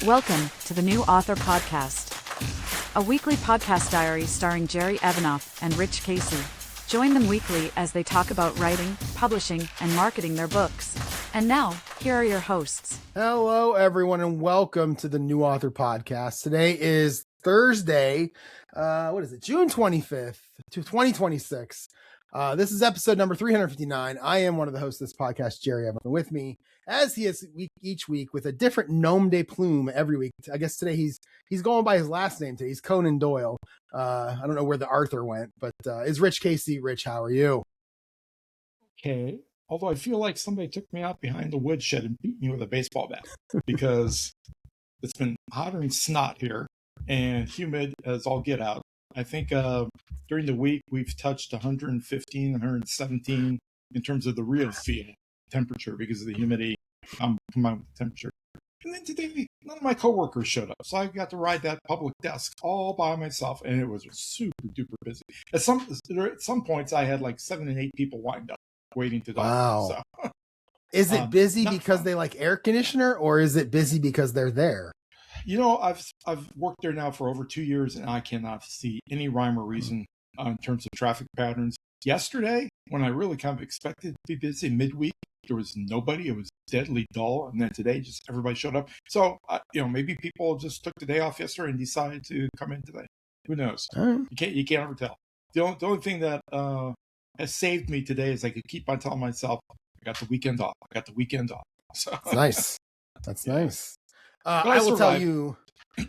Welcome to the New Author Podcast, a weekly podcast diary starring Jerry Evanoff and Rich Casey. Join them weekly as they talk about writing, publishing, and marketing their books. And now, here are your hosts. Hello, everyone, and welcome to the New Author Podcast. Today is Thursday, June 25th, 2026. This is episode number 359. I am one of the hosts of this podcast, Jerry Evans, with me, as he is each week, with a different nom de plume every week. I guess today he's going by his last name today. He's Conan Doyle. I don't know where the Arthur went, but is Rich Casey. Rich, how are you? Okay. Although I feel like somebody took me out behind the woodshed and beat me with a baseball bat because it's been hot and snot here and humid as all get out. I think during the week we've touched 115, 117 in terms of the real field temperature because of the humidity combined with the temperature. And then today, none of my coworkers showed up, so I got to ride that public desk all by myself, and it was super duper busy. At some points, I had like 7 and 8 people lined up waiting to talk. Wow. So, is it busy because fun. they like air conditioner, or is it busy because they're there? You know, I've worked there now for over 2 years, and I cannot see any rhyme or reason in terms of traffic patterns. Yesterday, when I really kind of expected to be busy midweek, there was nobody. It was deadly dull. And then today, just everybody showed up. So, maybe people just took the day off yesterday and decided to come in today. Who knows? Right. You can't ever tell. The only thing that has saved me today is I could keep on telling myself, I got the weekend off. So That's nice. That's nice. I will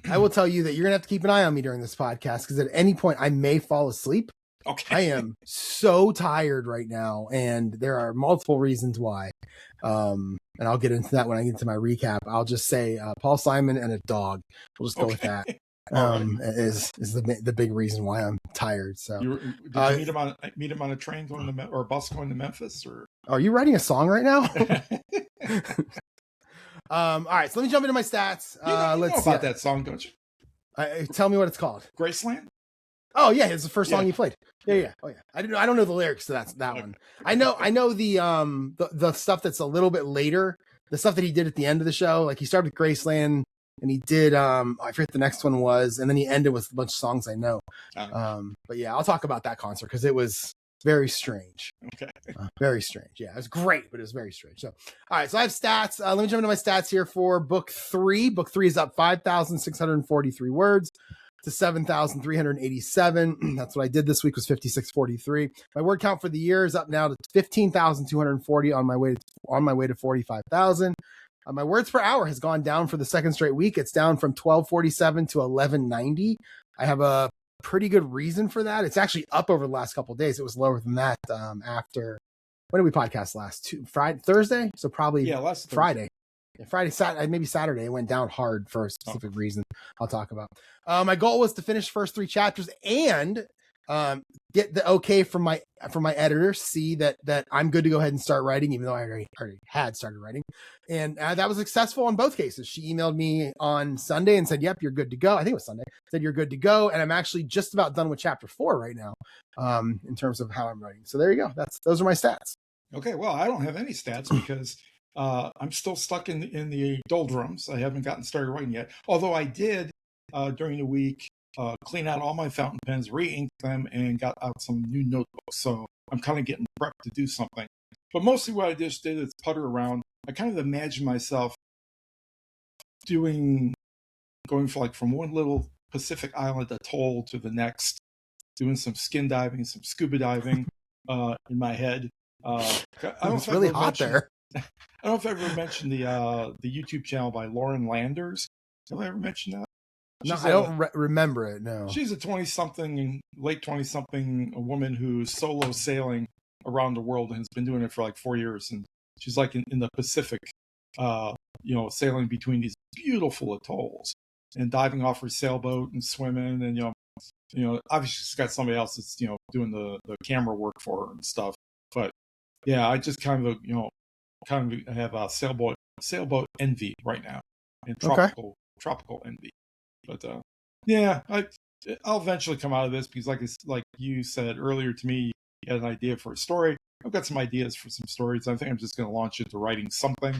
I will tell you that you're gonna have to keep an eye on me during this podcast because at any point I may fall asleep. Okay. I am so tired right now, and there are multiple reasons why. And I'll get into that when I get into my recap. I'll just say Paul Simon and a dog. We'll just go with that. Is the big reason why I'm tired. So did you meet him on a train going to or a bus going to Memphis, or are you writing a song right now? All right, so let me jump into my stats. Let's know about that song, don't you? Tell me what it's called. Graceland. Oh yeah, it's the first song you played. Yeah. Oh yeah. I don't know the lyrics to that one. I know the stuff that's a little bit later. The stuff that he did at the end of the show. Like he started with Graceland, and he did I forget the next one was, and then he ended with a bunch of songs I know. But yeah, I'll talk about that concert because it was very strange. Okay. Very strange. Yeah, it was great, but it was very strange. So, all right. So I have stats. Let me jump into my stats here for book 3. Book 3 is up 5,643 words to 7,387. That's what I did this week, was 5,643. My word count for the year is up now to 15,240 on my way to 45,000. My words per hour has gone down for the second straight week. It's down from 1247 to 1190. I have a pretty good reason for that. It's actually up over the last couple of days. It was lower than that after, when did we podcast last? Thursday? So probably last Friday. Yeah, Friday, Saturday, maybe Saturday. It went down hard for a specific reason I'll talk about. My goal was to finish first 3 chapters and get the okay from my editor, see that I'm good to go ahead and start writing, even though I already had started writing. And that was successful in both cases. She emailed me on Sunday and said, yep, you're good to go. I think it was Sunday. Said you're good to go. And I'm actually just about done with chapter 4 right now in terms of how I'm writing. So there you go. Those are my stats. Okay. Well, I don't have any stats because I'm still stuck in the doldrums. I haven't gotten started writing yet. Although I did during the week clean out all my fountain pens, re-ink them, and got out some new notebooks. So I'm kind of getting prepped to do something. But mostly what I just did is putter around. I kind of imagine myself going from one little Pacific island atoll to the next, doing some skin diving, some scuba diving in my head. It's really hot there. I don't know if I ever mentioned the YouTube channel by Lauren Landers. Have I ever mentioned that? No, I don't remember it. No. She's a late 20-something woman who's solo sailing around the world and has been doing it for like 4 years. And she's like in the Pacific, sailing between these beautiful atolls and diving off her sailboat and swimming. And, obviously she's got somebody else that's, doing the camera work for her and stuff. But yeah, I just kind of have a sailboat envy right now, and tropical envy. But I'll eventually come out of this because, like you said earlier to me, you had an idea for a story. I've got some ideas for some stories. I think I'm just going to launch into writing something,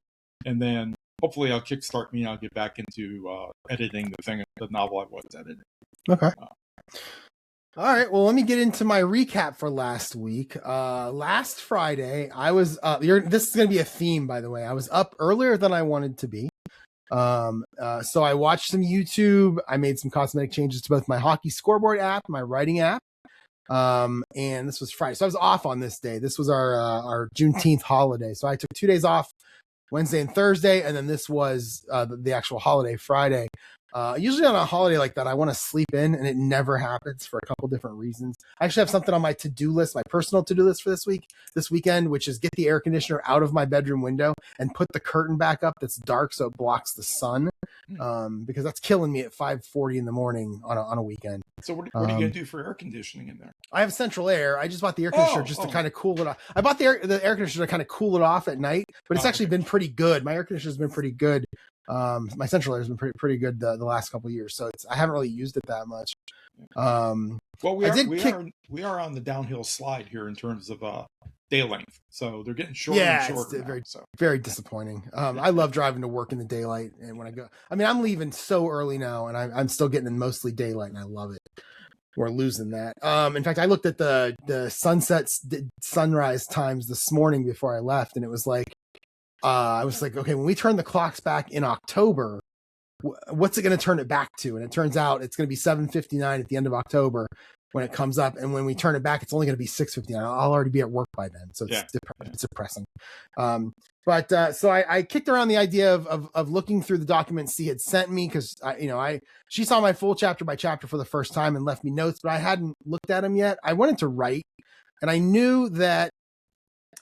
and then hopefully I'll kickstart me and I'll get back into editing the novel I was editing. Okay. All right. Well, let me get into my recap for last week. Last Friday, I was this is going to be a theme, by the way. I was up earlier than I wanted to be. So I watched some YouTube. I made some cosmetic changes to both my hockey scoreboard app, my writing app. And this was Friday. So I was off on this day. This was our Juneteenth holiday. So I took 2 days off, Wednesday and Thursday. And then this was the actual holiday, Friday. Usually on a holiday like that, I want to sleep in, and it never happens for a couple different reasons. I actually have something on my to-do list, my personal to-do list for this weekend, which is get the air conditioner out of my bedroom window and put the curtain back up that's dark so it blocks the sun, because that's killing me at 5:40 in the morning on a weekend. So what are you going to do for air conditioning in there? I have central air. I just bought the air conditioner to kind of cool it off. I bought the air conditioner to kind of cool it off at night, but it's actually been pretty good. My air conditioner has been pretty good. My central air has been pretty good the last couple of years, so I haven't really used it that much. Well, we are on the downhill slide here in terms of day length, so they're getting shorter and shorter. It's very disappointing. I love driving to work in the daylight, and when I go, I'm leaving so early now, and I'm still getting in mostly daylight, and I love it. We're losing that. In fact, I looked at the sunrise times this morning before I left, and it was like, I was like, okay, when we turn the clocks back in October, what's it going to turn it back to? And it turns out it's going to be 7:59 at the end of October when it comes up. And when we turn it back, it's only going to be 6:59. I'll already be at work by then. So it's depressing. So I kicked around the idea of looking through the documents she had sent me, because she saw my full chapter by chapter for the first time and left me notes, but I hadn't looked at them yet. I wanted to write, and I knew that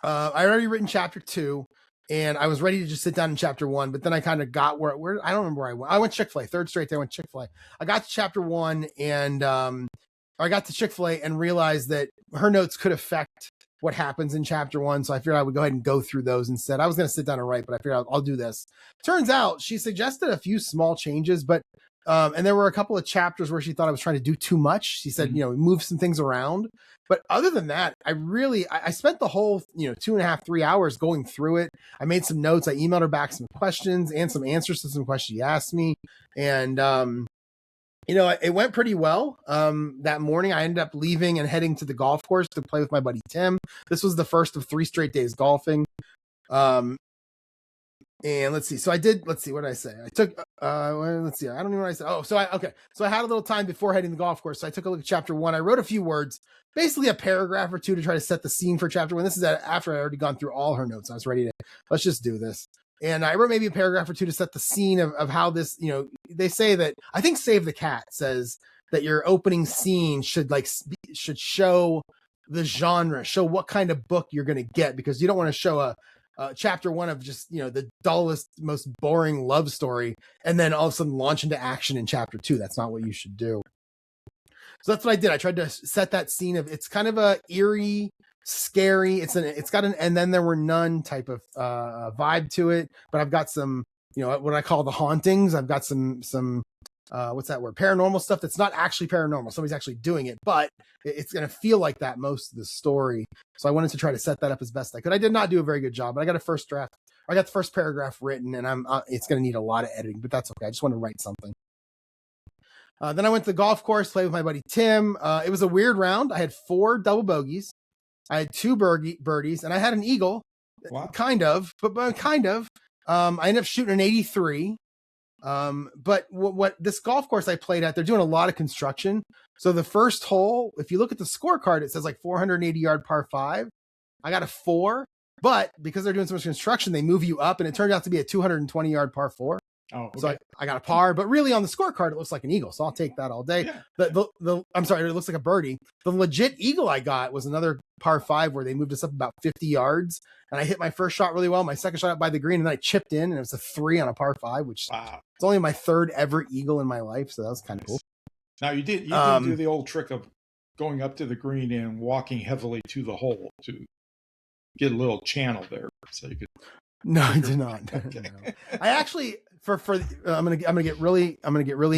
I already written chapter 2. And I was ready to just sit down in chapter 1, but then I kind of got where I don't remember where I went. I went Chick-fil-A, third straight day I went Chick-fil-A. I got to chapter 1 and I got to Chick-fil-A and realized that her notes could affect what happens in chapter 1. So I figured I would go ahead and go through those instead. I was going to sit down and write, but I figured I'll do this. Turns out she suggested a few small changes, but and there were a couple of chapters where she thought I was trying to do too much. She said, move some things around. But other than that, I spent the whole, 2.5, 3 hours going through it. I made some notes. I emailed her back some questions and some answers to some questions she asked me. And, it went pretty well. That morning I ended up leaving and heading to the golf course to play with my buddy Tim. This was the first of 3 straight days golfing. And let's see. So what did I say? I took, let's see. I don't even know what I said. Oh, so I had a little time before heading to the golf course. So I took a look at chapter 1. I wrote a few words, basically a paragraph or two to try to set the scene for chapter 1. This is after I already gone through all her notes. I was ready to, let's just do this. And I wrote maybe a paragraph or two to set the scene of how this, they say that, I think Save the Cat says that your opening scene should show the genre, show what kind of book you're going to get, because you don't want to show a chapter 1 of just, the dullest, most boring love story, and then all of a sudden launch into action in chapter 2. That's not what you should do. So that's what I did. I tried to set that scene of, it's kind of a eerie, scary. It's got an and then there were none type of vibe to it. But I've got some, what I call the hauntings. I've got some what's that word? Paranormal stuff that's not actually paranormal. Somebody's actually doing it, but it's going to feel like that most of the story. So I wanted to try to set that up as best I could. I did not do a very good job, but I got a first draft. I got the first paragraph written, and it's going to need a lot of editing, but that's okay. I just want to write something. Then I went to the golf course, played with my buddy Tim. It was a weird round. I had 4 double bogeys. I had 2 birdies, and I had an eagle. Wow. Kind of, but kind of. I ended up shooting an 83. But what this golf course I played at, they're doing a lot of construction. So the first hole, if you look at the scorecard, it says 480 yard par 5. I got a 4, but because they're doing so much construction, they move you up, and it turned out to be a 220 yard par 4. Oh, okay. So I got a par, but really on the scorecard, it looks like an eagle. So I'll take that all day. Yeah. I'm sorry, it looks like a birdie. The legit eagle I got was another par 5 where they moved us up about 50 yards, and I hit my first shot really well. My second shot up by the green, and then I chipped in, and it was a 3 on a par 5, which it's only my 3rd ever eagle in my life. So that was kind of cool. Now you did do the old trick of going up to the green and walking heavily to the hole to get a little channel there, so you could. No, I did not. Okay. No. I actually I'm gonna get really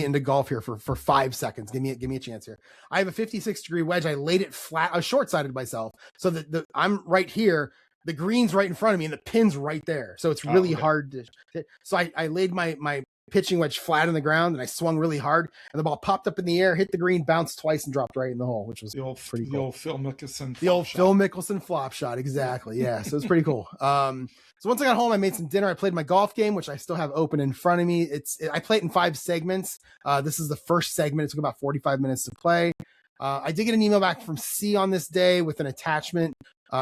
into golf here for 5 seconds. Give me a chance here. I have a 56 degree wedge. I laid it flat. I was short-sighted myself, so that I'm right here. the green's right in front of me and the pin's right there. So it's really hard to hit. So I laid my pitching wedge flat on the ground and I swung really hard and the ball popped up in the air, hit the green, bounced twice and dropped right in the hole, which was pretty cool. The old Phil Mickelson Phil Mickelson flop shot. Exactly. Yeah. So it's pretty cool. So once I got home, I made some dinner. I played my golf game, which I still have open in front of me. I play it in 5 segments. This is the first segment. It took about 45 minutes to play. I did get an email back from C on this day with an attachment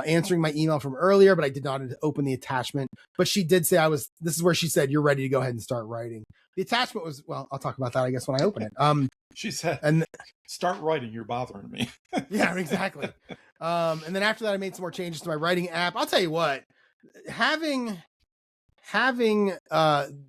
answering my email from earlier, but I did not open the attachment. But she did say this is where she said, you're ready to go ahead and start writing. The attachment was, well, I'll talk about that, I guess, when I open it. She said, start writing, you're bothering me. Yeah, exactly. And then after that, I made some more changes to my writing app. I'll tell you what, having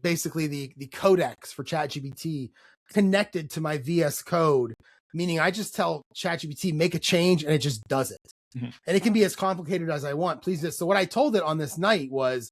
basically the codex for ChatGPT connected to my VS Code, meaning I just tell ChatGPT, make a change, and it just does it. Mm-hmm. And it can be as complicated as I want. Please do. So what I told it on this night was,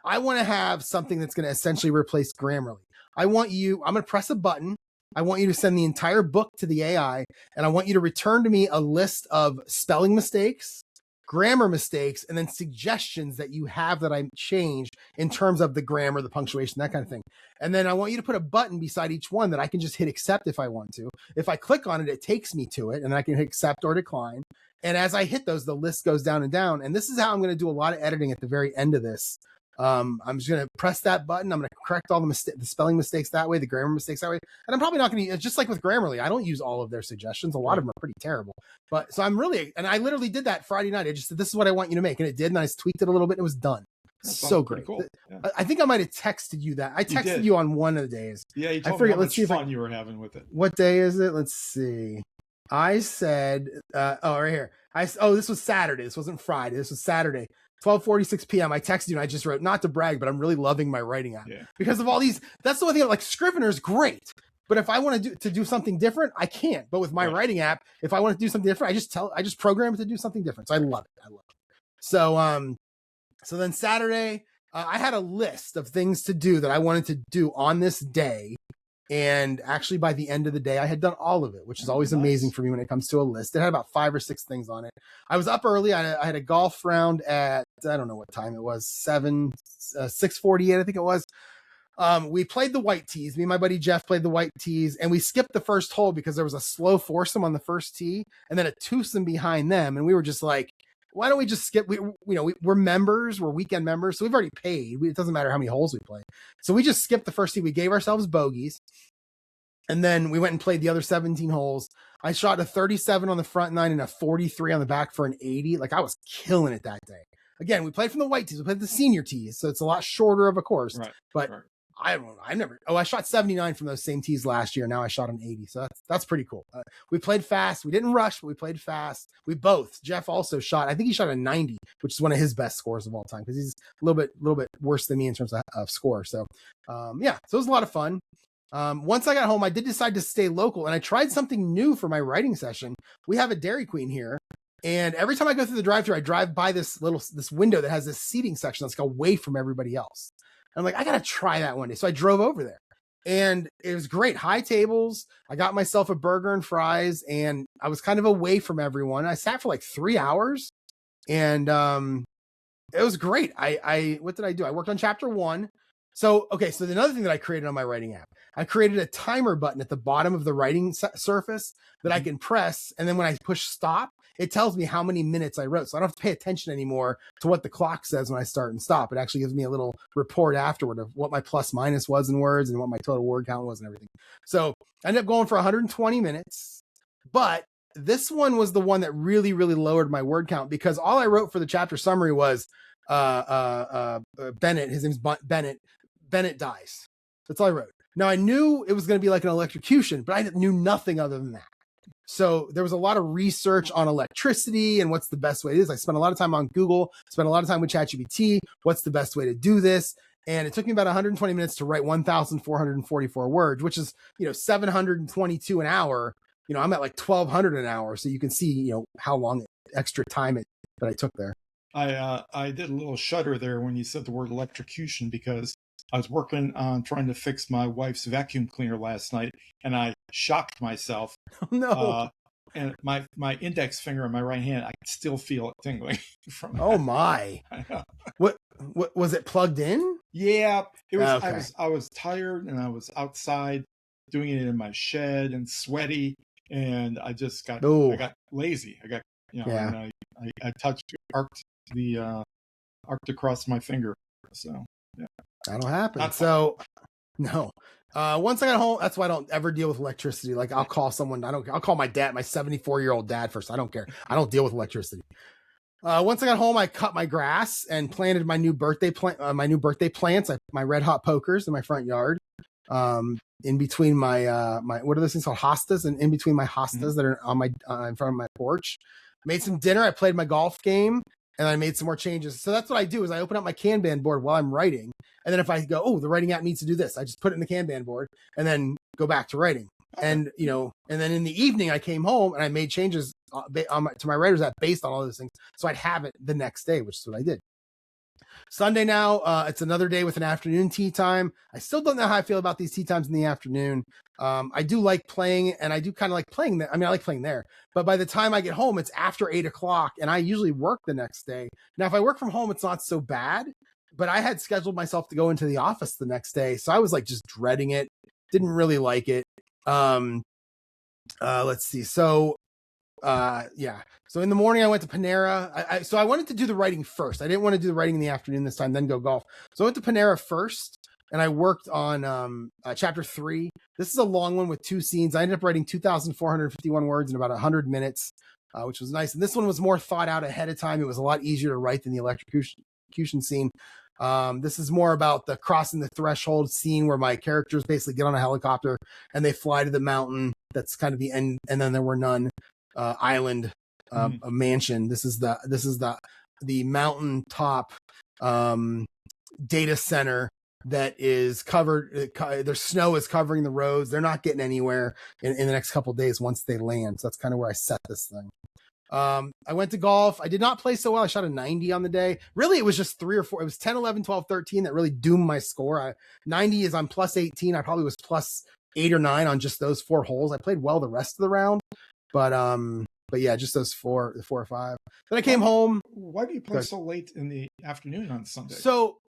I want to have something that's going to essentially replace Grammarly. I'm going to press a button. I want you to send the entire book to the AI, and I want you to return to me a list of spelling mistakes, grammar mistakes, and then suggestions that you have that I changed in terms of the grammar, the punctuation, that kind of thing. And then I want you to put a button beside each one that I can just hit accept if I want to. If I click on it, it takes me to it, and I can hit accept or decline. And as I hit those, the list goes down and down. And this is how I'm going to do a lot of editing at the very end of this. I'm just going to press that button. I'm going to correct all the spelling mistakes that way, the grammar mistakes that way. And I'm probably not going to, just like with Grammarly, I don't use all of their suggestions. A lot of them are pretty terrible. But so and I literally did that Friday night. I just said, this is what I want you to make. And it did. And I just tweaked it a little bit. And it was done. So great. Cool. Yeah. I think I might have texted you that. I texted you on one of the days. Yeah, you told me how much fun you were having with it. What day is it? Let's see. I said, right here. This was Saturday. This wasn't Friday. This was Saturday. 12:46 p.m. I texted you and I just wrote, not to brag, but I'm really loving my writing app because of all these. That's the one thing. Like Scrivener's great, but if I want to do something different, I can't. But with my writing app, if I want to do something different, I just program it to do something different. So I love it. So then Saturday, I had a list of things to do that I wanted to do on this day. And actually, by the end of the day, I had done all of it, which is always amazing for me when it comes to a list. It had about 5 or 6 things on it. I was up early. I had a golf round at, I don't know what time it was, 6:48, I think it was. We played the white tees. Me and my buddy Jeff played the white tees, and we skipped the first hole because there was a slow foursome on the first tee and then a twosome behind them. And we were just like, why don't we just skip? We're members, we're weekend members, so we've already paid. It doesn't matter how many holes we play. So we just skipped the first tee. We gave ourselves bogeys, and then we went and played the other 17 holes. I shot a 37 on the front 9 and a 43 on the back for an 80. Like I was killing it that day. Again, we played from the white tees. We played the senior tees, so it's a lot shorter of a course. Right, but I shot 79 from those same tees last year. Now I shot an 80. So that's pretty cool. We played fast. We didn't rush, but we played fast. Jeff also shot, I think he shot a 90, which is one of his best scores of all time because he's a little bit worse than me in terms of score. So, so it was a lot of fun. Once I got home, I did decide to stay local and I tried something new for my writing session. We have a Dairy Queen here. And every time I go through the drive-thru, I drive by this window that has this seating section that's away from everybody else. I'm like, I got to try that one day. So I drove over there and it was great. High tables. I got myself a burger and fries and I was kind of away from everyone. I sat for like 3 hours and it was great. What did I do? I worked on chapter 1. So another thing that I created on my writing app, I created a timer button at the bottom of the writing surface that I can press. And then when I push stop, it tells me how many minutes I wrote. So I don't have to pay attention anymore to what the clock says when I start and stop. It actually gives me a little report afterward of what my plus minus was in words and what my total word count was and everything. So I ended up going for 120 minutes, but this one was the one that really, really lowered my word count because all I wrote for the chapter summary was Bennett. His name's Bennett. Bennett dies. That's all I wrote. Now I knew it was going to be like an electrocution, but I knew nothing other than that. So there was a lot of research on electricity and what's the best way to do this. I spent a lot of time on Google, spent a lot of time with ChatGPT. What's the best way to do this? And it took me about 120 minutes to write 1,444 words, which is, 722 an hour. I'm at like 1,200 an hour. So you can see, how long extra time that I took there. I did a little shudder there when you said the word electrocution because I was working on trying to fix my wife's vacuum cleaner last night, and I shocked myself. Oh, no. and my index finger on my right hand, I can still feel it tingling from Oh my! What was it plugged in? Yeah, it was. Okay. I was tired, and I was outside doing it in my shed and sweaty, and I just got I got lazy. I got and I arced across my finger. So yeah, that'll happen. So no. Once I got home, that's why I don't ever deal with electricity. Like I'll call someone. I'll call my dad, my 74-year-old dad first. I don't care. I don't deal with electricity. Once I got home, I cut my grass and planted my new birthday plants, my red hot pokers in my front yard. In between my what are those things called, hostas, and in between my hostas that are on my in front of my porch. Made some dinner. I played my golf game, and I made some more changes. So that's what I do is I open up my Kanban board while I'm writing, and then if I go, oh, the writing app needs to do this, I just put it in the Kanban board and then go back to writing. And and then in the evening I came home and I made changes to my writer's app based on all those things, so I'd have it the next day, which is what I did. Sunday now, it's another day with an afternoon tea time. I still don't know how I feel about these tea times in the afternoon. I do like playing, and I do kind of like playing there. I mean, I like playing there, but by the time I get home, it's after 8 o'clock, and I usually work the next day. Now, if I work from home, it's not so bad, but I had scheduled myself to go into the office the next day, so I was like just dreading it. Didn't really like it. Let's see. So in the morning I went to Panera. So I wanted to do the writing first. I didn't want to do the writing in the afternoon this time, then go golf. So I went to Panera first, and I worked on chapter 3. This is a long one with 2 scenes. I ended up writing 2,451 words in about 100 minutes, which was nice. And this one was more thought out ahead of time. It was a lot easier to write than the electrocution scene. This is more about the crossing the threshold scene where my characters basically get on a helicopter and they fly to the mountain. That's kind of the end. And then there were none. Island, a mansion. This is the mountaintop data center that is covered. Their snow is covering the roads. They're not getting anywhere in the next couple of days once they land. So that's kind of where I set this thing. I went to golf. I did not play so well. I shot a 90 on the day. Really, it was just 3 or 4. It was 10, 11, 12, 13 that really doomed my score. 90 is on plus 18. I probably was plus 8 or 9 on just those 4 holes. I played well the rest of the round. But yeah, just those 4 or 5. Then I came home. Why do you play so late in the afternoon on Sunday?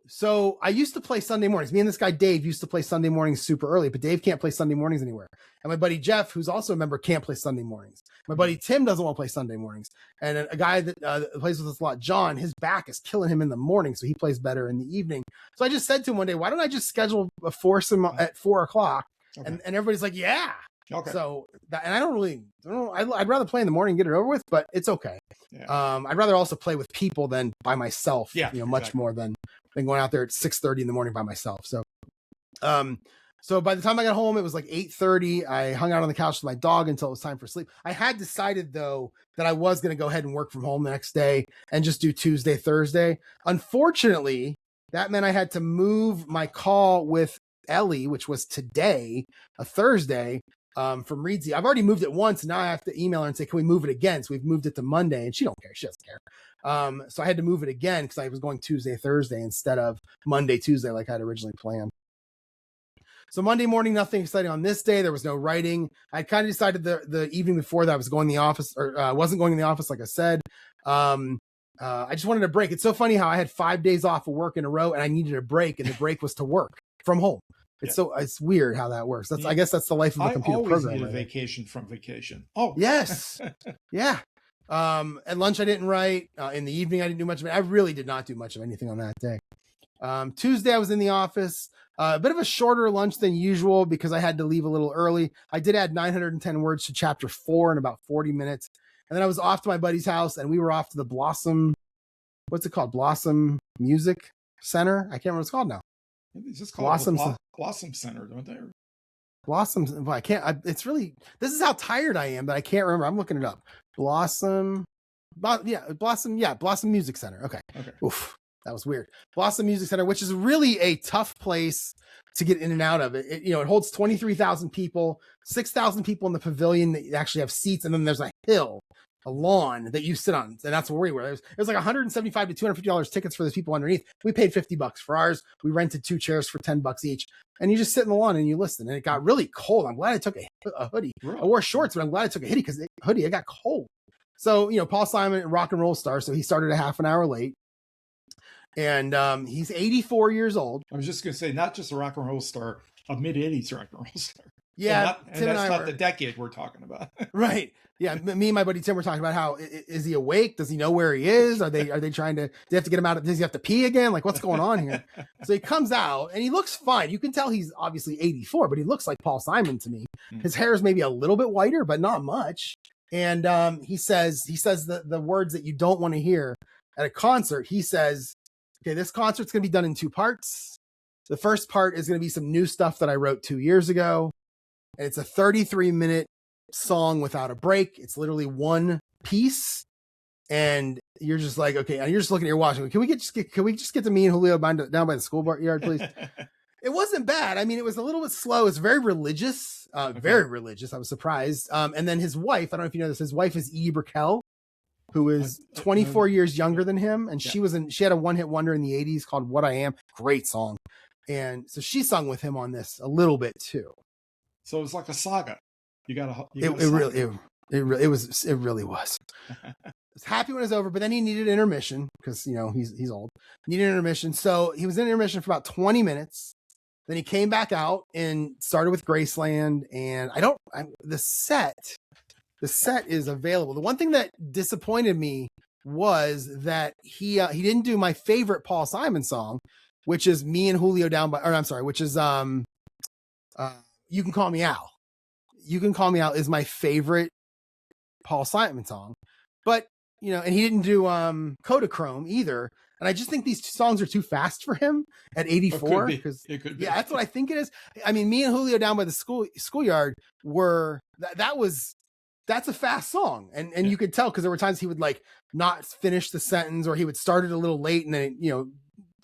So I used to play Sunday mornings. Me and this guy Dave used to play Sunday mornings super early, but Dave can't play Sunday mornings anywhere. And my buddy Jeff, who's also a member, can't play Sunday mornings. My buddy Tim doesn't want to play Sunday mornings. And a guy that plays with us a lot, John, his back is killing him in the morning, so he plays better in the evening. So I just said to him one day, why don't I just schedule a foursome at 4 o'clock? Okay. And everybody's like, yeah. Okay. So and I don't know. I'd rather play in the morning and get it over with, but it's okay. Yeah. I'd rather also play with people than by myself. Yeah, much more than going out there at 6:30 in the morning by myself. So, so by the time I got home, it was like 8:30. I hung out on the couch with my dog until it was time for sleep. I had decided though that I was going to go ahead and work from home the next day and just do Tuesday, Thursday. Unfortunately, that meant I had to move my call with Ellie, which was today, a Thursday. From Reedsy. I've already moved it once, and now I have to email her and say, can we move it again? So we've moved it to Monday, and she don't care. She doesn't care. So I had to move it again because I was going Tuesday, Thursday instead of Monday, Tuesday like I'd originally planned. So Monday morning, nothing exciting on this day. There was no writing. I kind of decided the evening before that I was going to the office, or wasn't going to the office, like I said. I just wanted a break. It's so funny how I had 5 days off of work in a row, and I needed a break, and the break was to work from home. It's weird how that works. I guess that's the life of a computer programmer. I always need a vacation from vacation. Oh, yes. Yeah. At lunch, I didn't write. In the evening, I didn't do much of it. I really did not do much of anything on that day. Tuesday, I was in the office. A bit of a shorter lunch than usual because I had to leave a little early. I did add 910 words to chapter 4 in about 40 minutes. And then I was off to my buddy's house, and we were off to the Blossom. What's it called? Blossom Music Center? I can't remember what it's called now. It's just called Blossom Center, don't they? Blossoms. I can't. It's really. This is how tired I am that I can't remember. I'm looking it up. Blossom. Blossom Music Center. Okay. Oof, that was weird. Blossom Music Center, which is really a tough place to get in and out of. It holds 23,000 people, 6,000 people in the pavilion that actually have seats, and then there's a hill, a lawn that you sit on, and that's where we were. It was like $175 to $250 tickets for those people underneath. We paid $50 for ours. We rented 2 chairs for $10 each, and you just sit in the lawn and you listen. And it got really cold. I'm glad I took a a hoodie. Really? I wore shorts, but I'm glad I took a hoodie. It got cold. So, Paul Simon, rock and roll star. So he started a half an hour late. And he's 84 years old. I was just going to say, not just a rock and roll star, a mid-80s rock and roll star. Yeah. And that's not the decade we're talking about. Right. Yeah. Me and my buddy Tim were talking about how, is he awake? Does he know where he is? Are they trying to, do they have to get him out? Does he have to pee again? Like, what's going on here? So he comes out and he looks fine. You can tell he's obviously 84, but he looks like Paul Simon to me. His hair is maybe a little bit whiter, but not much. And he says the words that you don't want to hear at a concert. He says, okay, this concert's going to be done in 2 parts. The first part is going to be some new stuff that I wrote 2 years ago. And it's a 33-minute song without a break. It's literally one piece. And you're just like, okay, and you're just looking at your watch. Can we just get to me and Julio down by the school yard, please? It wasn't bad. I mean, it was a little bit slow. It's very religious, very religious. I was surprised. And then his wife, I don't know if you know this, his wife is Edie Brickell, who is 24 years younger than him. And she had a one-hit wonder in the 80s called What I Am. Great song. And so she sung with him on this a little bit too. So it was like a saga. It really was. I was happy when it was over, but then he needed intermission because, he's old. Needed intermission. So he was in intermission for about 20 minutes. Then he came back out and started with Graceland. And the set is available. The one thing that disappointed me was that he didn't do my favorite Paul Simon song, which is Me and Julio which is You Can Call Me Al. You Can Call Me Al is my favorite Paul Simon song. But, and he didn't do Kodachrome either. And I just think these 2 songs are too fast for him at 84. It could be. Yeah, that's what I think it is. I mean, Me and Julio Down by the Schoolyard were, that's a fast song. And you could tell because there were times he would like not finish the sentence or he would start it a little late and then,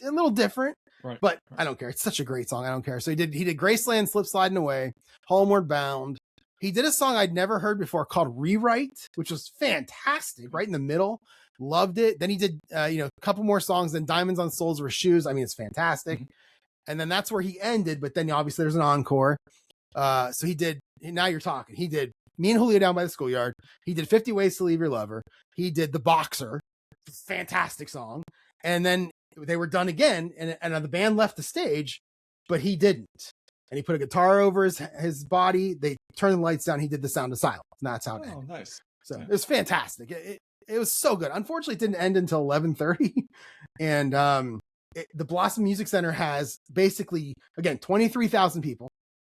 a little different. Right. But I don't care. It's such a great song. I don't care. So he did Graceland, Slip Sliding Away, Homeward Bound. He did a song I'd never heard before called Rewrite, which was fantastic, right in the middle. Loved it. Then he did, a couple more songs. Then Diamonds on Souls Were Shoes. I mean, it's fantastic. Mm-hmm. And then that's where he ended. But then obviously there's an encore. So he did, now you're talking. He did Me and Julio Down by the Schoolyard. He did 50 Ways to Leave Your Lover. He did The Boxer. Fantastic song. And then they were done again. And the band left the stage, but he didn't. And he put a guitar over his body. They turned the lights down. He did The Sound of Silence. And that's how it ended. Oh, nice. So it was fantastic. It was so good. Unfortunately, it didn't end until 11:30. And the Blossom Music Center has basically, again, 23,000 people,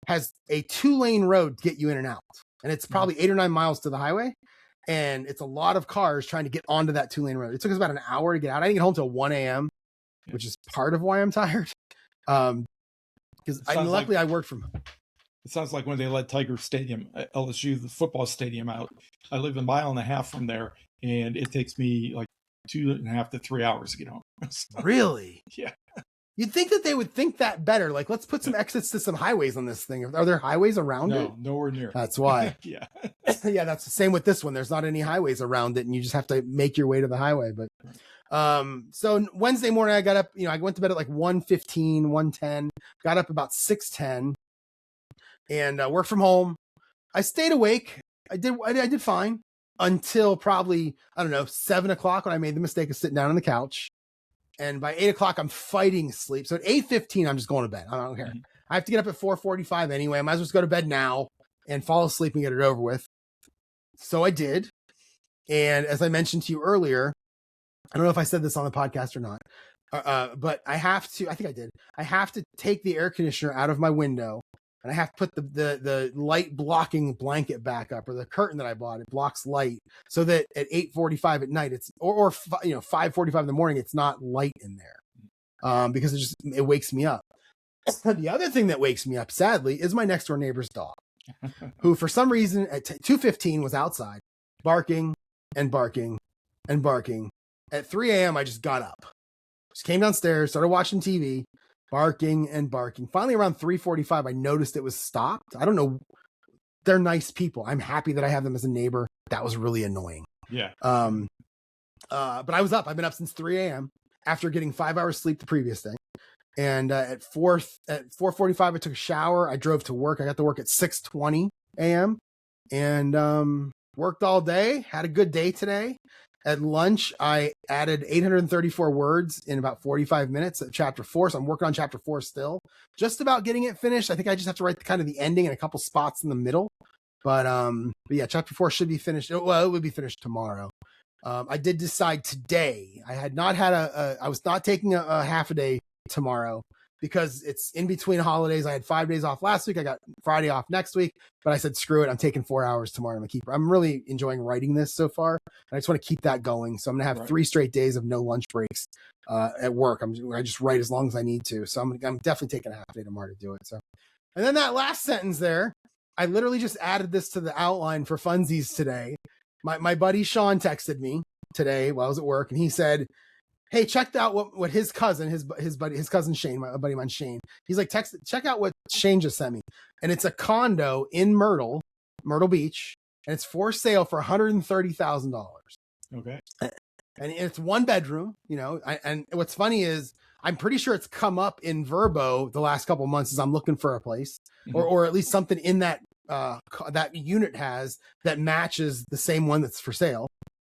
has a 2-lane road to get you in and out. And it's probably 8 or 9 miles to the highway. And it's a lot of cars trying to get onto that 2-lane road. It took us about an hour to get out. I didn't get home till 1 a.m., which is part of why I'm tired. Because luckily I worked from home. It sounds like when they let Tiger Stadium, LSU, the football stadium out. I live a mile and a half from there, and it takes me like 2.5 to 3 hours to get home. Really? Yeah. You'd think that they would think that better. Like, let's put some exits to some highways on this thing. Are there highways around it? No, nowhere near. That's why. Yeah. Yeah, that's the same with this one. There's not any highways around it, and you just have to make your way to the highway. But so Wednesday morning, I got up, I went to bed at like 1:15, 1:10, got up about 6:10 and worked from home. I stayed awake. I did fine until probably, 7 o'clock when I made the mistake of sitting down on the couch. And by 8 o'clock, I'm fighting sleep. So at 8:15, I'm just going to bed. I don't care. Mm-hmm. I have to get up at 4:45 anyway. I might as well just go to bed now and fall asleep and get it over with. So I did. And as I mentioned to you earlier, I don't know if I said this on the podcast or not, but I think I did. I have to take the air conditioner out of my window and I have to put the light blocking blanket back up, or the curtain that I bought. It blocks light so that at 8:45 at night, it's, or 5:45 in the morning, it's not light in there, because it wakes me up. The other thing that wakes me up, sadly, is my next door neighbor's dog, who for some reason at 2:15 was outside barking and barking and barking. At 3 a.m., I just got up, just came downstairs, started watching TV, barking and barking. Finally, around 3:45, I noticed it was stopped. I don't know. They're nice people. I'm happy that I have them as a neighbor. That was really annoying. Yeah. But I was up. I've been up since 3 a.m. after getting 5 hours sleep the previous day. And at 4:45, I took a shower. I drove to work. I got to work at 6:20 a.m. and worked all day. Had a good day today. At lunch, I added 834 words in about 45 minutes at chapter 4. So I'm working on chapter 4 still. Just about getting it finished. I think I just have to write kind of the ending and a couple spots in the middle. But yeah, chapter 4 should be finished. Well, it would be finished tomorrow. I did decide today. I had not had I was not taking a half a day tomorrow because it's in between holidays. I had 5 days off last week. I got Friday off next week, but I said, screw it. I'm taking 4 hours tomorrow. I'm really enjoying writing this so far. And I just want to keep that going. So I'm going to have 3 straight days of no lunch breaks at work. I just write as long as I need to. So I'm definitely taking a half day tomorrow to do it. So, and then that last sentence there, I literally just added this to the outline for funsies today. My buddy Sean texted me today while I was at work, and he said, hey, check out what his cousin Shane, my buddy of mine, Shane. He's like, check out what Shane just sent me. And it's a condo in Myrtle Beach, and it's for sale for $130,000. Okay. And it's 1 bedroom, and what's funny is I'm pretty sure it's come up in Verbo the last couple of months as I'm looking for a place, or at least something in that unit has that matches the same one that's for sale.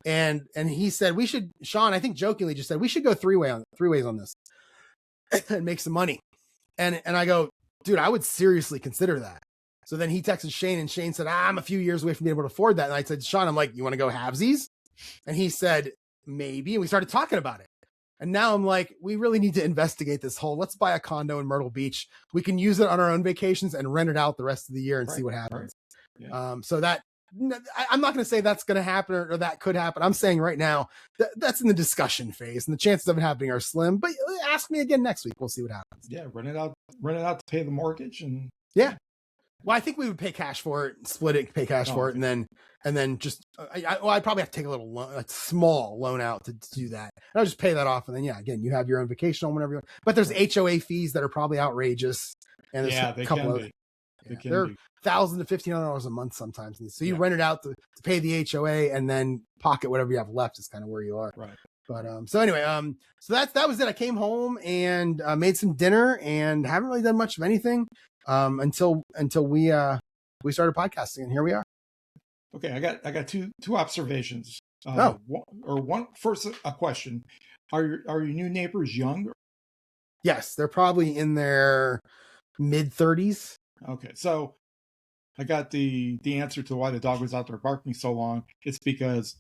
And he said Sean, I think jokingly just said we should go three ways on this and make some money. And I go, dude, I would seriously consider that. So then he texted Shane, and Shane said, I'm a few years away from being able to afford that. And I said, Sean, I'm like, you want to go halvesies? And he said, maybe. And we started talking about it. And now I'm like, we really need to investigate this whole, let's buy a condo in Myrtle Beach. We can use it on our own vacations and rent it out the rest of the year and see what happens. Right. Yeah. So that, I'm not going to say that's going to happen or that could happen. I'm saying right now that's in the discussion phase, and the chances of it happening are slim, but ask me again next week. We'll see what happens. Yeah. Rent it out to pay the mortgage. And yeah. Well, I think we would pay cash for it, split it, pay cash for it. And then just, I'd probably have to take a little loan, a small loan out to do that. And I'll just pay that off. And then, again, you have your own vacation home whenever you want. But there's HOA fees that are probably outrageous. And there's a couple of, they're $1,000 to $1,500 a month sometimes. So you rent it out to pay the HOA and then pocket whatever you have left is kind of where you are. Right. But so anyway, so that was it. I came home and made some dinner and haven't really done much of anything until we started podcasting, and here we are. Okay, I got two observations. First, a question: Are your new neighbors young? Yes, they're probably in their mid-30s. Okay, so I got the answer to why the dog was out there barking so long. It's because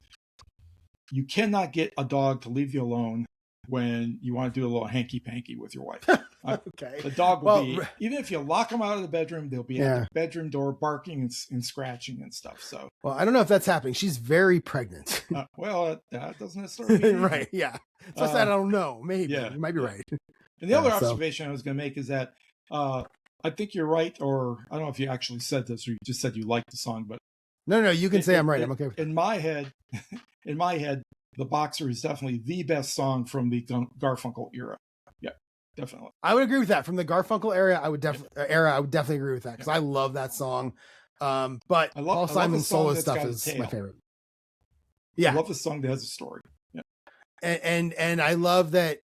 you cannot get a dog to leave you alone when you want to do a little hanky-panky with your wife. Okay. The dog will be, even if you lock them out of the bedroom, they'll be at the bedroom door barking and scratching and stuff. So, well, I don't know if that's happening. She's very pregnant. That doesn't necessarily mean right. Yeah. So I don't know. Maybe. You might be right. And the other observation I was going to make is that I think you're right, or I don't know if you actually said this or you just said you liked the song, but no, you can say I'm right. I'm okay. In my head, The Boxer is definitely the best song from the Garfunkel era. Yeah, definitely. I would agree with that. From the Garfunkel era, I would definitely agree with that because I love that song. But Paul Simon's solo stuff is my favorite. Yeah, I love the song that has a story. Yeah, and I love that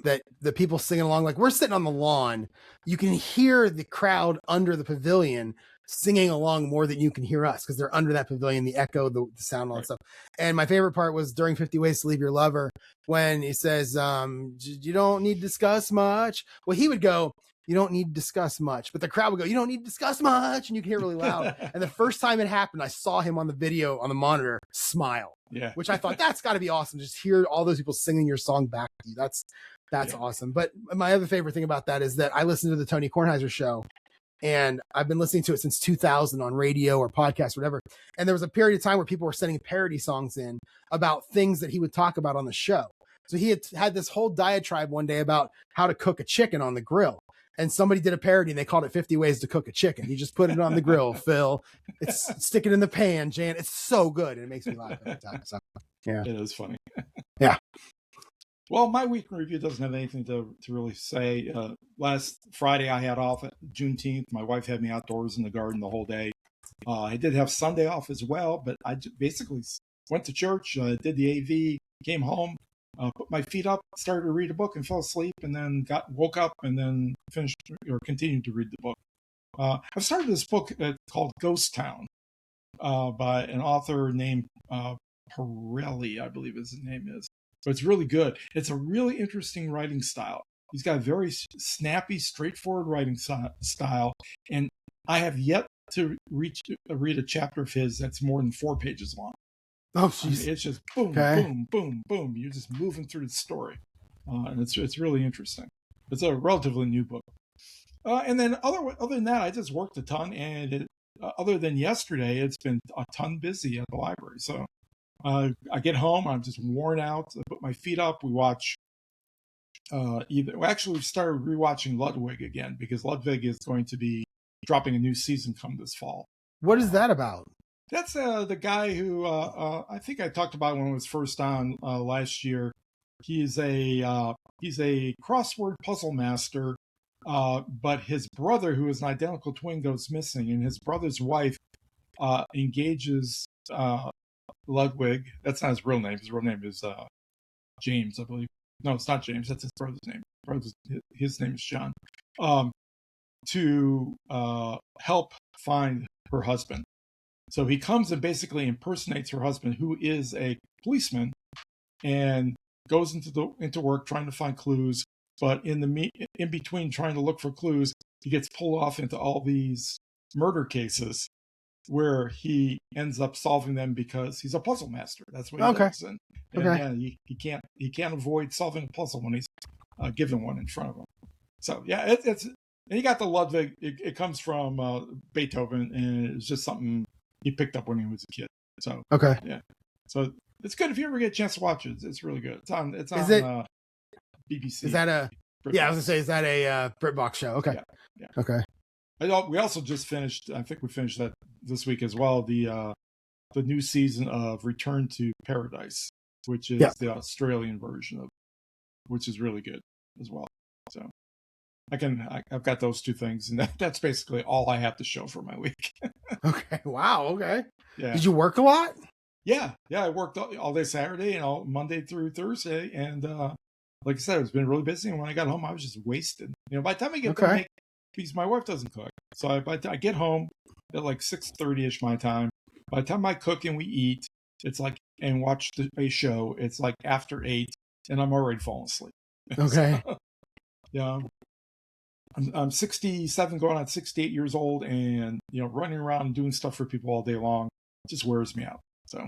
that the people singing along, like we're sitting on the lawn, you can hear the crowd under the pavilion singing along more than you can hear us because they're under that pavilion, the echo, the sound, all that stuff. And my favorite part was during 50 Ways to Leave Your Lover when he says, you don't need to discuss much. Well, he would go, you don't need to discuss much. But the crowd would go, you don't need to discuss much. And you can hear really loud. And the first time it happened, I saw him on the video on the monitor smile. Yeah. Which I thought that's got to be awesome. Just hear all those people singing your song back to you. That's awesome. But my other favorite thing about that is that I listened to the Tony Kornheiser show. And I've been listening to it since 2000 on radio or podcast, or whatever. And there was a period of time where people were sending parody songs in about things that he would talk about on the show. So he had this whole diatribe one day about how to cook a chicken on the grill. And somebody did a parody and they called it 50 Ways to Cook a Chicken. He just put it on the grill, Phil. Stick it in the pan, Jan. It's so good. And it makes me laugh every time. So, yeah. It is funny. Yeah. Well, my week in review doesn't have anything to really say. Last Friday, I had off at Juneteenth. My wife had me outdoors in the garden the whole day. I did have Sunday off as well, but I basically went to church, did the AV, came home, put my feet up, started to read a book and fell asleep, and then woke up and then finished or continued to read the book. I've started this book called Ghost Town by an author named Pirelli, I believe his name is. But it's really good. It's a really interesting writing style. He's got a very snappy, straightforward writing style, and I have yet to read a chapter of his that's more than 4 pages long. Oh, jeez. It's just boom, boom, boom, boom. You're just moving through the story, and it's really interesting. It's a relatively new book. And then other than that, I just worked a ton, and other than yesterday, it's been a ton busy at the library. So I get home, I'm just worn out. I put my feet up. We watch. Actually, we've started rewatching Ludwig again because Ludwig is going to be dropping a new season come this fall. What is that about? That's the guy who I think I talked about when it was first on last year. He's a crossword puzzle master, but his brother, who is an identical twin, goes missing, and his brother's wife engages Ludwig. That's not his real name. His real name is James, I believe. No, it's not James. That's his brother's name. His name is John. To help find her husband. So he comes and basically impersonates her husband, who is a policeman, and goes into work trying to find clues. But in between trying to look for clues, he gets pulled off into all these murder cases where he ends up solving them because he's a puzzle master. That's what he does. And yeah, he can't avoid solving a puzzle when he's given one in front of him. So yeah, it's and you got the Ludwig. It comes from Beethoven, and it's just something he picked up when he was a kid. So yeah, so it's good if you ever get a chance to watch it. It's really good. It's on BBC. Is that a BritBox. Yeah? I was gonna say, is that a BritBox show? Okay, yeah. Okay. We also just finished. I think we finished that this week as well. The new season of Return to Paradise, which is the Australian version of, which is really good as well. So I've got those 2 things, and that's basically all I have to show for my week. Okay. Wow. Okay. Yeah. Did you work a lot? Yeah. I worked all day Saturday and all Monday through Thursday, and like I said, it's been really busy. And when I got home, I was just wasted. By the time I get to make, because my wife doesn't cook, so by the time I get home at like 6:30ish my time. By the time I cook and we eat, it's like, and watch a show, it's like after 8, and I'm already falling asleep. Okay. So, yeah. I'm 67, going on 68 years old, and running around and doing stuff for people all day long just wears me out. So,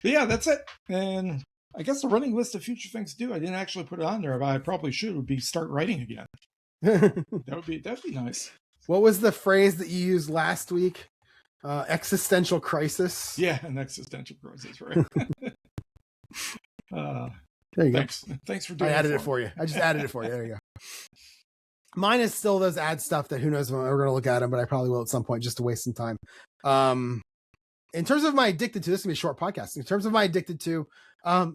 but yeah, that's it. And I guess the running list of future things to do, I didn't actually put it on there, but I probably should. Would be start writing again. That'd be nice. What was the phrase that you used last week? Existential crisis. Yeah, an existential crisis, right? There you go. Thanks for doing it. I added it for you. I just added it for you. There you go. Mine is still those ad stuff that who knows when we're going to look at them, but I probably will at some point just to waste some time. In terms of my addicted to, this is going to be a short podcast. In terms of my addicted to,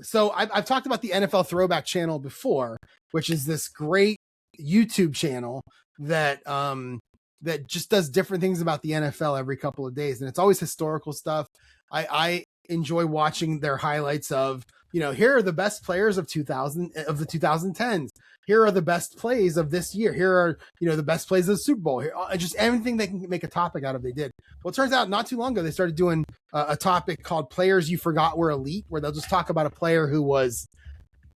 so I've talked about the NFL Throwback channel before, which is this great YouTube channel that just does different things about the NFL every couple of days. And it's always historical stuff. I enjoy watching their highlights of, here are the best players of the 2010s. Here are the best plays of this year. Here are, the best plays of the Super Bowl. Here, just everything they can make a topic out of, they did. Well, it turns out not too long ago, they started doing a topic called Players You Forgot Were Elite, where they'll just talk about a player who was,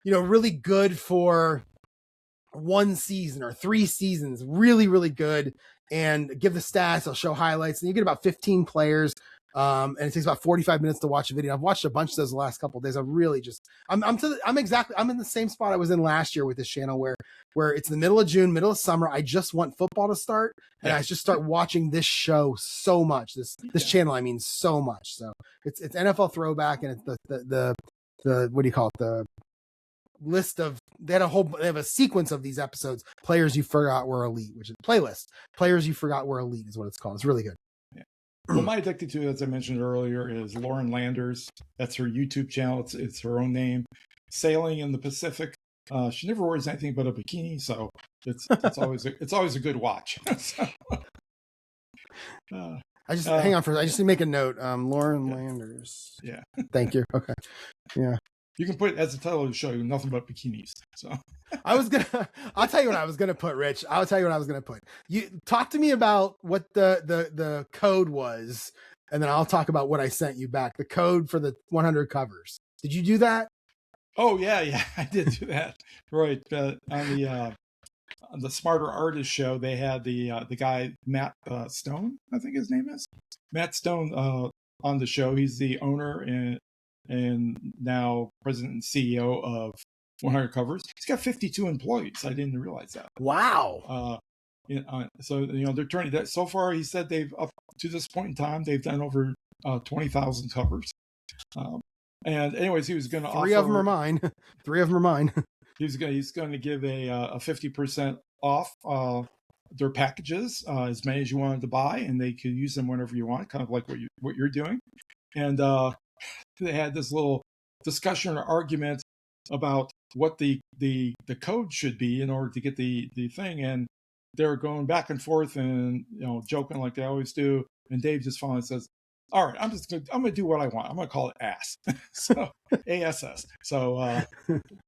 really good for 1 season or 3 seasons, really, really good, and give the stats. They'll show highlights, and you get about 15 players. And it takes about 45 minutes to watch a video. I've watched a bunch of those the last couple of days. I'm really just, I'm in the same spot I was in last year with this channel where it's the middle of June, middle of summer. I just want football to start, and I just start watching this show so much. This channel, I mean, so much. So it's NFL Throwback, and it's the what do you call it? The list of, they have a sequence of these episodes. Players You Forgot Were Elite, which is playlist. Players You Forgot Were Elite is what it's called. It's really good. Well, my addicted to, as I mentioned earlier, is Lauren Landers. That's her YouTube channel. It's her own name. Sailing in the Pacific. She never wears anything but a bikini, so it's always a good watch. I just hang on for. I just need to make a note. Lauren Landers. Yeah. Thank you. Okay. Yeah. You can put it as a title of the show. Nothing but bikinis. So. I'll tell you what I was gonna put, Rich. I'll tell you what I was gonna put. You talk to me about what the code was, and then I'll talk about what I sent you back. The code for the 100 covers. Did you do that? Oh yeah, I did do that. Right. On the Smarter Artist show, they had the guy Matt Stone, I think his name is Matt Stone, on the show. He's the owner and now president and CEO of 100 Covers. He's got 52 employees. I didn't realize that. Wow. So they're turning that. So far, he said they've up to this point in time they've done over 20,000 covers. And anyways, he was going to offer. 3 of them are mine. 3 of them are mine. He's going to give a 50% off their packages, as many as you wanted to buy, and they could use them whenever you want, kind of like what you're doing. And they had this little discussion or argument about what the code should be in order to get the thing, and they're going back and forth and joking like they always do. And Dave just finally says, "All right, I'm gonna do what I want. I'm gonna call it ass." So ASS. So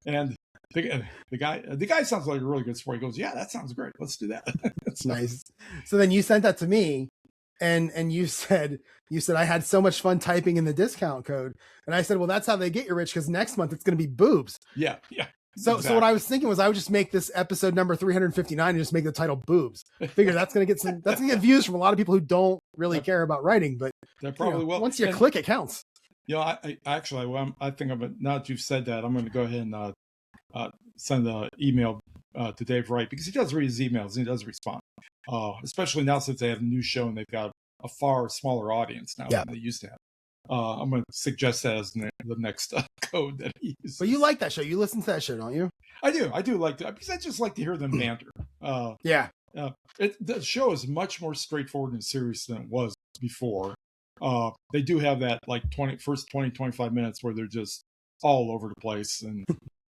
and the guy sounds like a really good sport. He goes, "Yeah, that sounds great. Let's do that." So, nice. So then you sent that to me, and you said I had so much fun typing in the discount code, and I said, well, that's how they get you rich, because next month it's going to be boobs. Yeah. So exactly. So what I was thinking was I would just make this episode number 359 and just make the title boobs. Figure that's going to get views from a lot of people who don't really care about writing, but that probably will. Once you click, it counts. I actually, I think of it now that you've said that, I'm going to go ahead and send an email to Dave Wright, because he does read his emails and he does respond. Especially now since they have a new show and they've got a far smaller audience now than they used to have. I'm going to suggest that as the next code that he uses. But you like that show. You listen to that show, don't you? I do like that, because I just like to hear them banter. The show is much more straightforward and serious than it was before. They do have that like 25 minutes where they're just all over the place and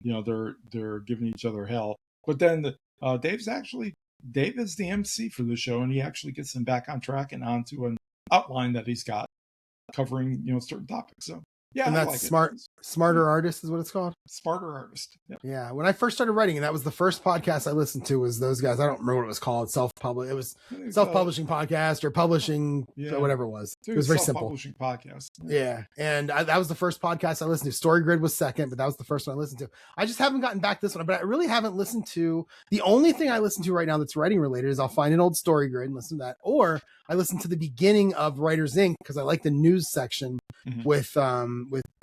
they're giving each other hell. But then Dave is the MC for the show, and he actually gets them back on track and onto an outline that he's got covering certain topics. So yeah, and that's Smarter Artist is what it's called. Smarter Artist. Yeah. When I first started writing, and that was the first podcast I listened to, was those guys. I don't remember what it was called. It was self-publishing podcast or publishing, or whatever it was. It was very simple. Self-publishing podcast. Yeah. And that was the first podcast I listened to. Story Grid was second, but that was the first one I listened to. I just haven't gotten back this one, but I really haven't listened to. The only thing I listen to right now that's writing related is I'll find an old Story Grid and listen to that, or I listen to the beginning of Writers Inc. because I like the news section with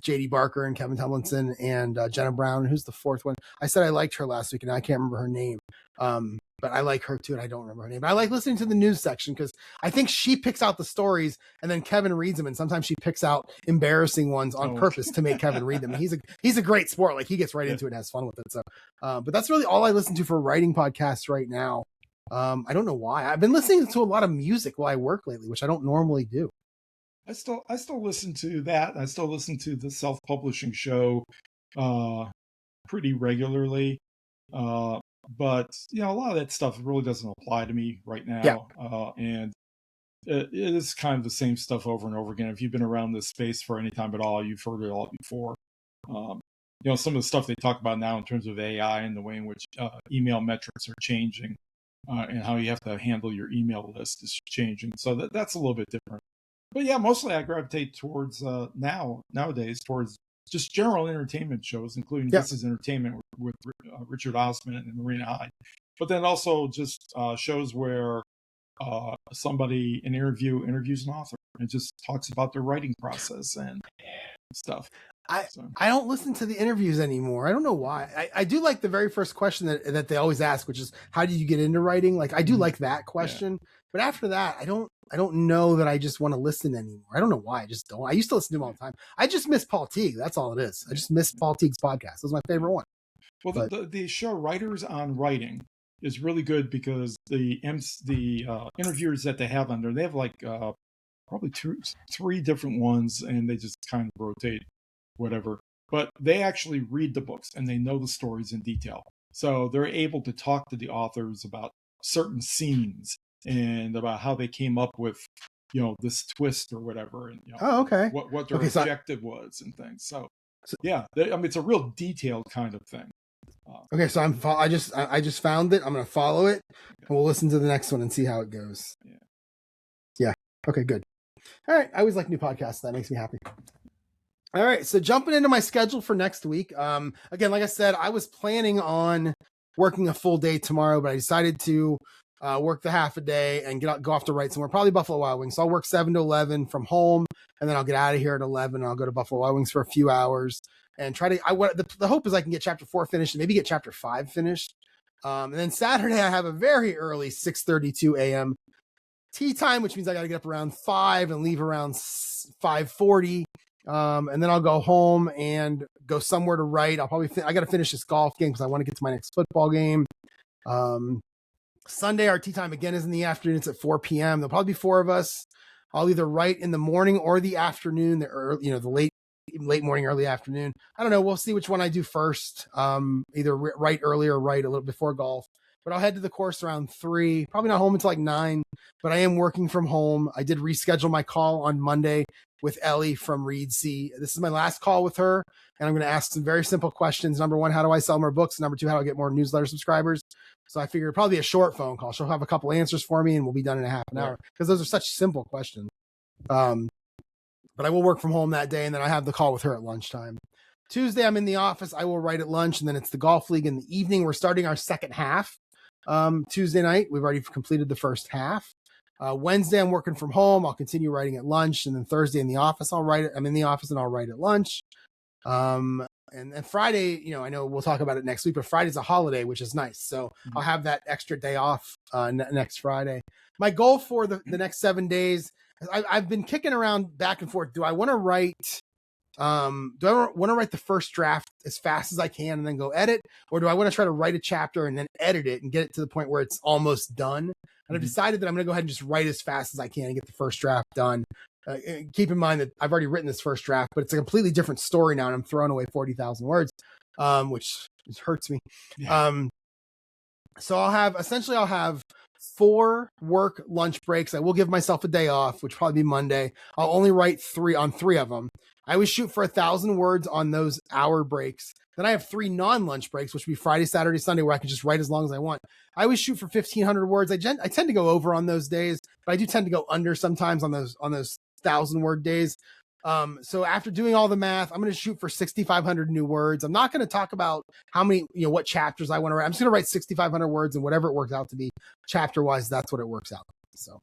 JD Barker and Kevin Tomlinson and Jenna Brown. Who's the fourth one? I said I liked her last week and I can't remember her name. But I like her too, and I don't remember her name. But I like listening to the news section because I think she picks out the stories and then Kevin reads them. And sometimes she picks out embarrassing ones on purpose to make Kevin read them. And he's a great sport. Like, he gets right into it and has fun with it. So, but that's really all I listen to for writing podcasts right now. I don't know why. I've been listening to a lot of music while I work lately, which I don't normally do. I still listen to that. I still listen to the self-publishing show pretty regularly. But a lot of that stuff really doesn't apply to me right now. And it is kind of the same stuff over and over again. If you've been around this space for any time at all, you've heard it all before. Some of the stuff they talk about now in terms of AI and the way in which email metrics are changing, and how you have to handle your email list is changing. So that's a little bit different. But yeah, mostly I gravitate towards nowadays towards just general entertainment shows, including This Is Entertainment with Richard Osman and Marina Hyde. But then also just shows where somebody interviews an author and just talks about their writing process and stuff. I don't listen to the interviews anymore. I don't know why. I do like the very first question that they always ask, which is, how did you get into writing? Like, I do like that question. But after that, I don't know that I just want to listen anymore. I don't know why. I just don't. I used to listen to him all the time. I just miss Paul Teague. That's all it is. I just miss Paul Teague's podcast. It was my favorite one. Well, the show Writers on Writing is really good because the interviewers that they have on there, they have like probably three different ones, and they just kind of rotate whatever. But they actually read the books and they know the stories in detail. So they're able to talk to the authors about certain scenes and about how they came up with, this twist or whatever, and what their objective was and things. So yeah, it's a real detailed kind of thing. Okay, so I just found it. I'm going to follow it, and we'll listen to the next one and see how it goes. Yeah. Okay, good. All right. I always like new podcasts. That makes me happy. All right. So jumping into my schedule for next week. Again, like I said, I was planning on working a full day tomorrow, but I decided to work the half a day and go off to write somewhere, probably Buffalo Wild Wings. So I'll work 7 to 11 from home, and then I'll get out of here at 11. And I'll go to Buffalo Wild Wings for a few hours and try to. The hope is I can get chapter 4 finished and maybe get chapter 5 finished. And then Saturday I have a very early 6:32 a.m. tea time, which means I got to get up around 5 and leave around 5:40. And then I'll go home and go somewhere to write. I got to finish this golf game because I want to get to my next football game. Sunday, our tea time again is in the afternoon. It's at 4 p.m. There'll probably be 4 of us. I'll either write in the morning or the afternoon, the late morning, early afternoon. I don't know. We'll see which one I do first. Either write early or write a little before golf. But I'll head to the course around 3. Probably not home until like 9. But I am working from home. I did reschedule my call on Monday with Ellie from Read C. This is my last call with her, and I'm going to ask some very simple questions. Number 1, how do I sell more books? Number 2, how do I get more newsletter subscribers? So I figured probably a short phone call. She'll have a couple answers for me, and we'll be done in a half an hour because those are such simple questions. But I will work from home that day, and then I have the call with her at lunchtime. Tuesday, I'm in the office. I will write at lunch, and then it's the golf league in the evening. We're starting our second half Tuesday night. We've already completed the first half. Wednesday, I'm working from home. I'll continue writing at lunch, and then Thursday in the office, I'm in the office and I'll write at lunch. And Friday, I know we'll talk about it next week, but Friday's a holiday, which is nice. So I'll have that extra day off next Friday. My goal for the next 7 days, I've been kicking around back and forth. Do I want to write the first draft as fast as I can and then go edit? Or do I want to try to write a chapter and then edit it and get it to the point where it's almost done? And I've decided that I'm going to go ahead and just write as fast as I can and get the first draft done. Keep in mind that I've already written this first draft, but it's a completely different story now, and I'm throwing away 40,000 words, which hurts me. Yeah. So I'll have 4 work lunch breaks. I will give myself a day off, which will probably be Monday. I'll only write 3 of them. I always shoot for 1,000 words on those hour breaks. Then I have 3 non-lunch breaks, which would be Friday, Saturday, Sunday, where I can just write as long as I want. I always shoot for 1,500 words. I tend to go over on those days, but I do tend to go under sometimes on those 1,000-word days. So after doing all the math, I'm going to shoot for 6,500 new words. I'm not going to talk about how many, what chapters I want to write. I'm just going to write 6,500 words, and whatever it works out to be chapter-wise, that's what it works out. So,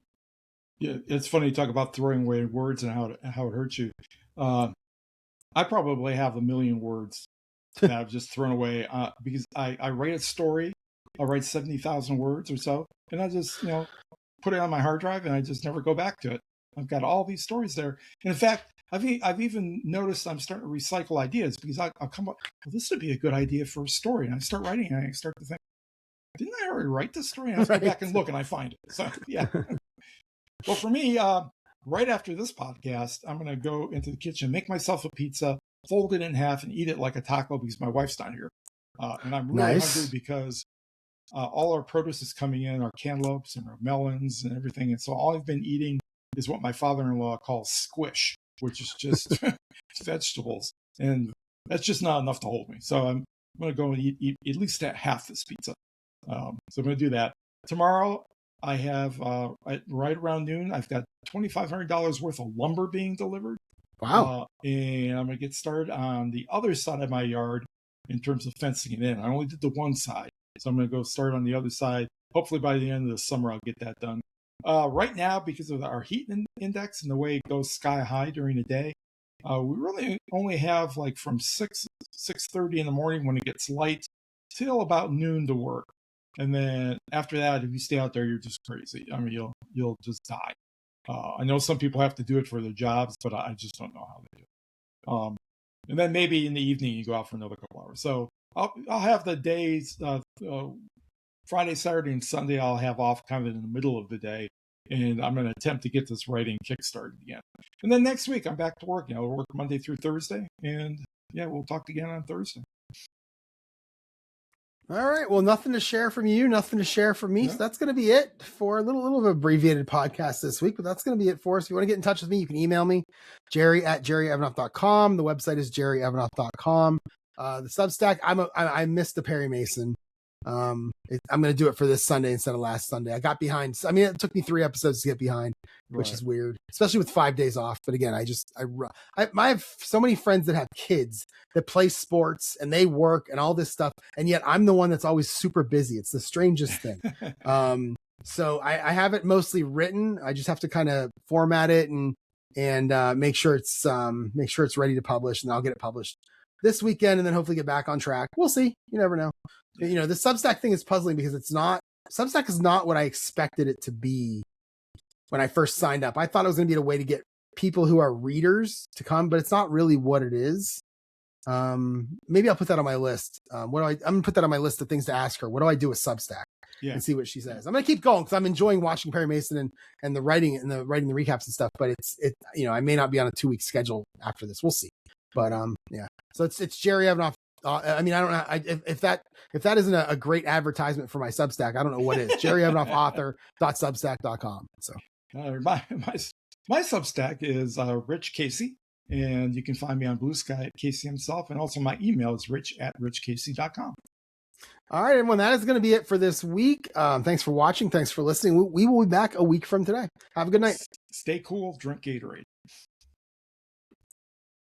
yeah, it's funny you talk about throwing away words and how it hurts you. I probably have 1 million words that I've just thrown away because I write a story. I'll write 70,000 words or so, and I just put it on my hard drive, and I just never go back to it. I've got all these stories there. And in fact, I've even noticed I'm starting to recycle ideas because I'll come up, well, this would be a good idea for a story. And I start writing and I start to think, didn't I already write this story? And I go back and look and I find it. So, yeah. Well, for me, right after this podcast, I'm going to go into the kitchen, make myself a pizza, fold it in half and eat it like a taco because my wife's not here. And I'm really hungry because all our produce is coming in, our cantaloupes and our melons and everything. And so all I've been eating is what my father-in-law calls squish, which is just vegetables. And that's just not enough to hold me. So I'm going to go and eat at least half this pizza. So I'm going to do that. Tomorrow, I have, right around noon, I've got $2,500 worth of lumber being delivered. Wow. And I'm going to get started on the other side of my yard in terms of fencing it in. I only did the one side. So I'm going to go start on the other side. Hopefully by the end of the summer, I'll get that done. Right now, because of our heat index and the way it goes sky high during the day, we really only have like from 6:30 in the morning when it gets light till about noon to work. And then after that, if you stay out there, you're just crazy. I mean, you'll just die. I know some people have to do it for their jobs, but I just don't know how they do it. And then maybe in the evening, you go out for another couple hours. So I'll have the days, Friday, Saturday, and Sunday, I'll have off kind of in the middle of the day. And I'm going to attempt to get this writing kickstarted again. And then next week, I'm back to work. I'll work Monday through Thursday. And yeah, we'll talk again on Thursday. All right. Well, nothing to share from you, nothing to share from me. Yeah. So that's going to be it for a little of an abbreviated podcast this week, but that's going to be it for us. If you want to get in touch with me, you can email me, jerry@jerryevanoff.com. The website is jerryevanoff.com. The Substack, I missed the Perry Mason. I'm going to do it for this Sunday instead of last Sunday. I got behind. I mean, it took me 3 episodes to get behind, which is weird, especially with 5 days off. But again, I have so many friends that have kids that play sports and they work and all this stuff. And yet I'm the one that's always super busy. It's the strangest thing. So I have it mostly written. I just have to kind of format it and make sure it's ready to publish, and I'll get it published this weekend and then hopefully get back on track. We'll see. You never know. The Substack thing is puzzling because Substack is not what I expected it to be when I first signed up. I thought it was going to be a way to get people who are readers to come, but it's not really what it is. Maybe I'll put that on my list. I'm going to put that on my list of things to ask her. What do I do with Substack? Yeah. And see what she says. I'm going to keep going because I'm enjoying watching Perry Mason and the writing and the recaps and stuff, but I may not be on a 2-week schedule after this. We'll see. But yeah. So it's Jerry Evanoff. I mean, I don't know if that isn't a great advertisement for my Substack. I don't know what is. Jerry Evanoff author.substack.com. So my Substack is Rich Casey, and you can find me on Blue Sky at Casey himself, and also my email is rich@richcasey.com. All right, everyone, that is going to be it for this week. Thanks for watching. Thanks for listening. We will be back a week from today. Have a good night. Stay cool. Drink Gatorade.